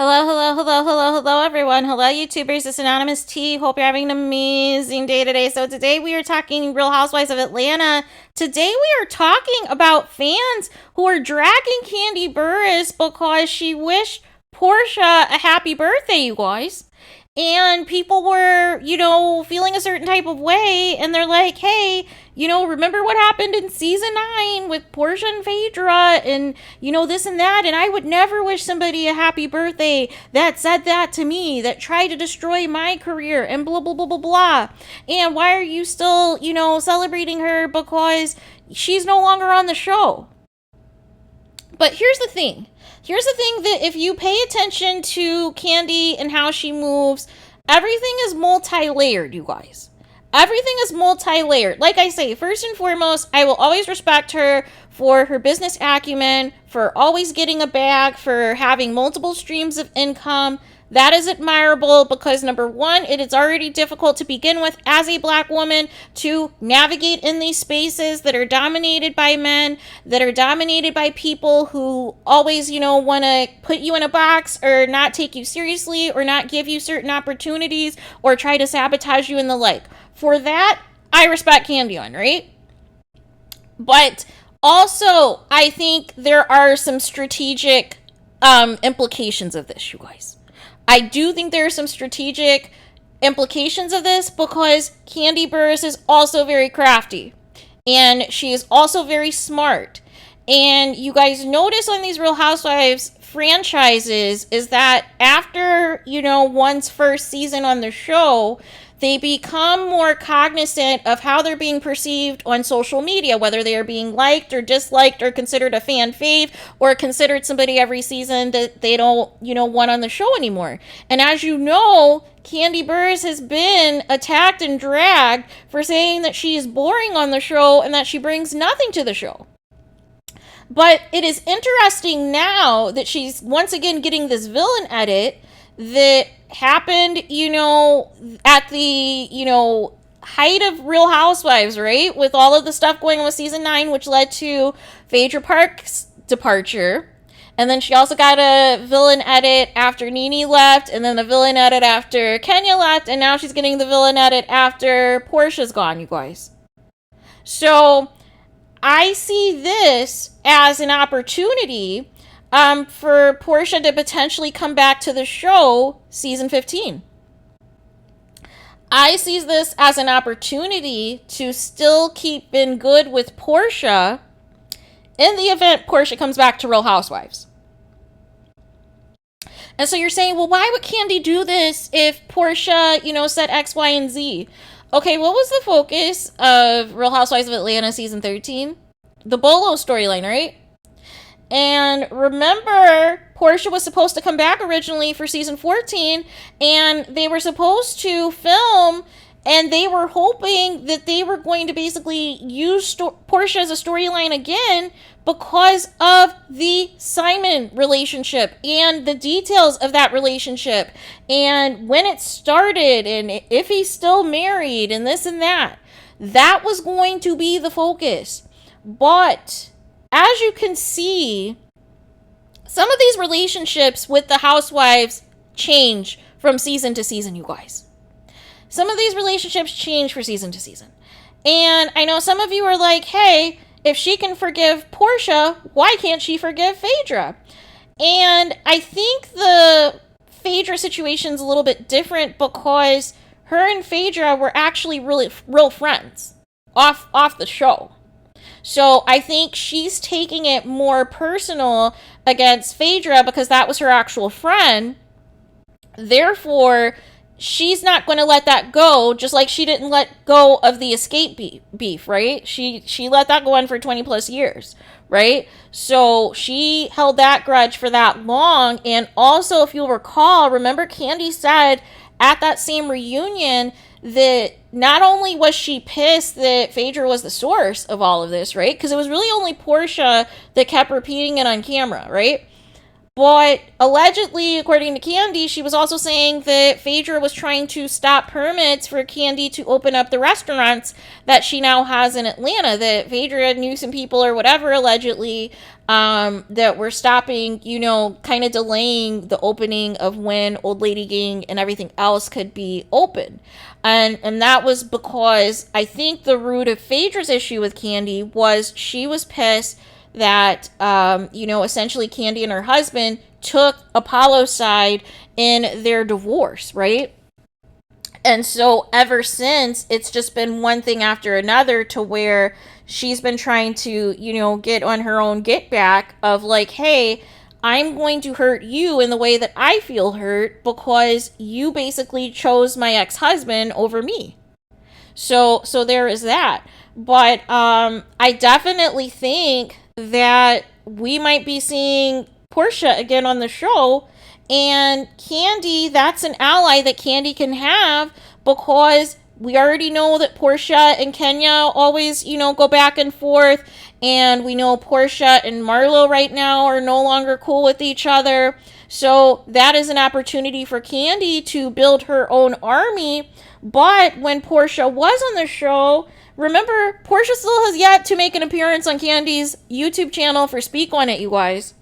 Hello, hello, hello, hello, hello, everyone. Hello, YouTubers. It's Anonymous T. Hope you're having an amazing day today. So today we are talking Real Housewives of Atlanta. Today we are talking about fans who are dragging Kandi Burruss because she wished Porsha a happy birthday, you guys. And people were, feeling a certain type of way. And they're like, hey, remember what happened in season 9 with Porsha and Phaedra and, this and that. And I would never wish somebody a happy birthday that said that to me, that tried to destroy my career and blah, blah, blah, blah, blah. And why are you still, celebrating her because she's no longer on the show? But here's the thing. That if you pay attention to Kandi and how she moves, everything is multi-layered, you guys. Everything is multi-layered. Like I say, first and foremost, I will always respect her for her business acumen, for always getting a bag, for having multiple streams of income. That is admirable because, number one, it is already difficult to begin with as a Black woman to navigate in these spaces that are dominated by men, that are dominated by people who always, want to put you in a box or not take you seriously or not give you certain opportunities or try to sabotage you and the like. For that, I respect Kandi on, right? But also, I think there are some strategic implications of this, you guys. I do think there are some strategic implications of this because Kandi Burruss is also very crafty and she is also very smart. And you guys notice on these Real Housewives franchises is that after, one's first season on the show, they become more cognizant of how they're being perceived on social media, whether they are being liked or disliked or considered a fan fave or considered somebody every season that they don't, want on the show anymore. And as you know, Kandi Burruss has been attacked and dragged for saying that she is boring on the show and that she brings nothing to the show. But it is interesting now that she's once again getting this villain edit that happened, at the, height of Real Housewives, right? With all of the stuff going on with season 9, which led to Phaedra Park's departure. And then she also got a villain edit after Nene left, and then the villain edit after Kenya left, and now she's getting the villain edit after Porsha's gone, you guys. So I see this as an opportunity for Porsha to potentially come back to the show season 15. I see this as an opportunity to still keep in good with Porsha in the event Porsha comes back to Real Housewives. And so you're saying, well, why would Kandi do this if Porsha, said X, Y, and Z? Okay, what was the focus of Real Housewives of Atlanta season 13? The Bolo storyline, right? And remember, Porsha was supposed to come back originally for season 14, and they were supposed to film, and they were hoping that they were going to basically use Porsha as a storyline again because of the Simon relationship and the details of that relationship and when it started and if he's still married and this and that. That was going to be the focus. But as you can see, some of these relationships with the housewives change from season to season, you guys. Some of these relationships change from season to season. And I know some of you are like, hey, if she can forgive Porsha, why can't she forgive Phaedra? And I think the Phaedra situation is a little bit different because her and Phaedra were actually really real friends off the show. So I think she's taking it more personal against Phaedra because that was her actual friend. Therefore, she's not going to let that go, just like she didn't let go of the escape beef, right? She let that go on for 20 plus years, right? So she held that grudge for that long. And also, if you'll recall, remember Kandi said at that same reunion that not only was she pissed that Phaedra was the source of all of this, right? Because it was really only Porsha that kept repeating it on camera, right? But allegedly, according to Kandi, she was also saying that Phaedra was trying to stop permits for Kandi to open up the restaurants that she now has in Atlanta. That Phaedra knew some people or whatever, allegedly, that were stopping, kind of delaying the opening of when Old Lady Gang and everything else could be open. And that was because I think the root of Phaedra's issue with Kandi was she was pissed that, essentially Kandi and her husband took Apollo's side in their divorce, right? And so ever since, it's just been one thing after another to where she's been trying to, get on her own get back of like, hey, I'm going to hurt you in the way that I feel hurt because you basically chose my ex-husband over me. So there is that. But I definitely think that we might be seeing Porsha again on the show, and Kandi, that's an ally that Kandi can have, because we already know that Porsha and Kenya always, go back and forth, and we know Porsha and Marlo right now are no longer cool with each other. So that is an opportunity for Kandi to build her own army. But when Porsha was on the show, remember, Porsha still has yet to make an appearance on Kandi's YouTube channel for Speak On It, you guys.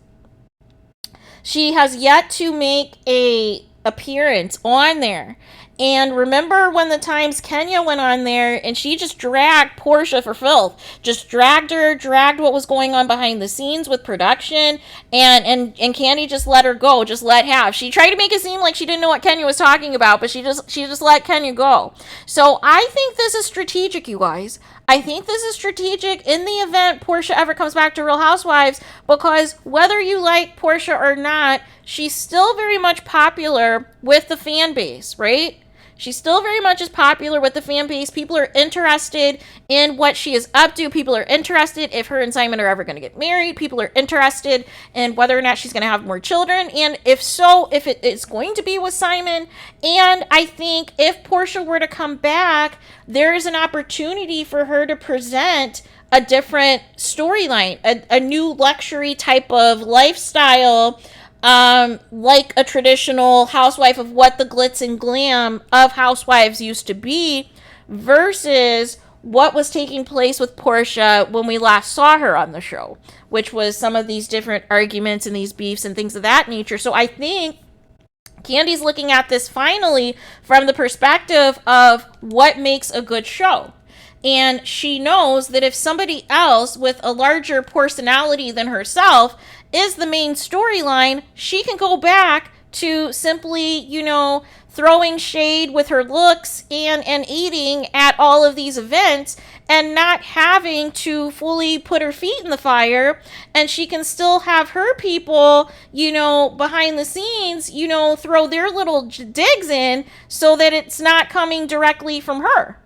She has yet to make a appearance on there. And remember when the times Kenya went on there and she just dragged Porsha for filth. Just dragged what was going on behind the scenes with production, and Kandi just let her go, just let have. She tried to make it seem like she didn't know what Kenya was talking about, but she just let Kenya go. So I think this is strategic, you guys. I think this is strategic in the event Porsha ever comes back to Real Housewives, because whether you like Porsha or not, she's still very much popular with the fan base, right? She still very much is popular with the fan base. People are interested in what she is up to. People are interested if her and Simon are ever going to get married. People are interested in whether or not she's going to have more children. And if so, if it is going to be with Simon. And I think if Porsha were to come back, there is an opportunity for her to present a different storyline, a new luxury type of lifestyle, like a traditional housewife of what the glitz and glam of housewives used to be, versus what was taking place with Porsha when we last saw her on the show, which was some of these different arguments and these beefs and things of that nature. So I think Kandi's looking at this finally from the perspective of what makes a good show. And she knows that if somebody else with a larger personality than herself is the main storyline, she can go back to simply, throwing shade with her looks and eating at all of these events and not having to fully put her feet in the fire. And she can still have her people, behind the scenes, throw their little digs in so that it's not coming directly from her.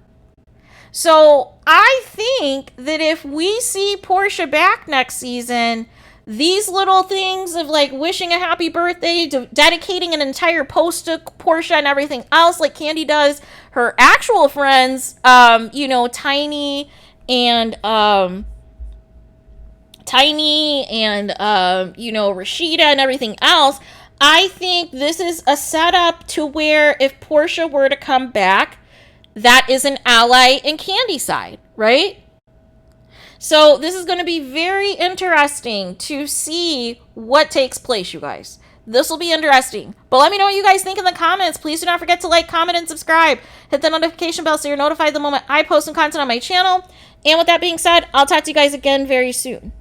So I think that if we see Porsha back next season, these little things of like wishing a happy birthday, dedicating an entire post to Porsha and everything else like Kandi does her actual friends, Tiny and Rashida and everything else, I think this is a setup to where if Porsha were to come back, that is an ally in Kandi's side, right? So this is going to be very interesting to see what takes place, you guys. This will be interesting. But let me know what you guys think in the comments. Please do not forget to like, comment, and subscribe. Hit the notification bell so you're notified the moment I post some content on my channel. And with that being said, I'll talk to you guys again very soon.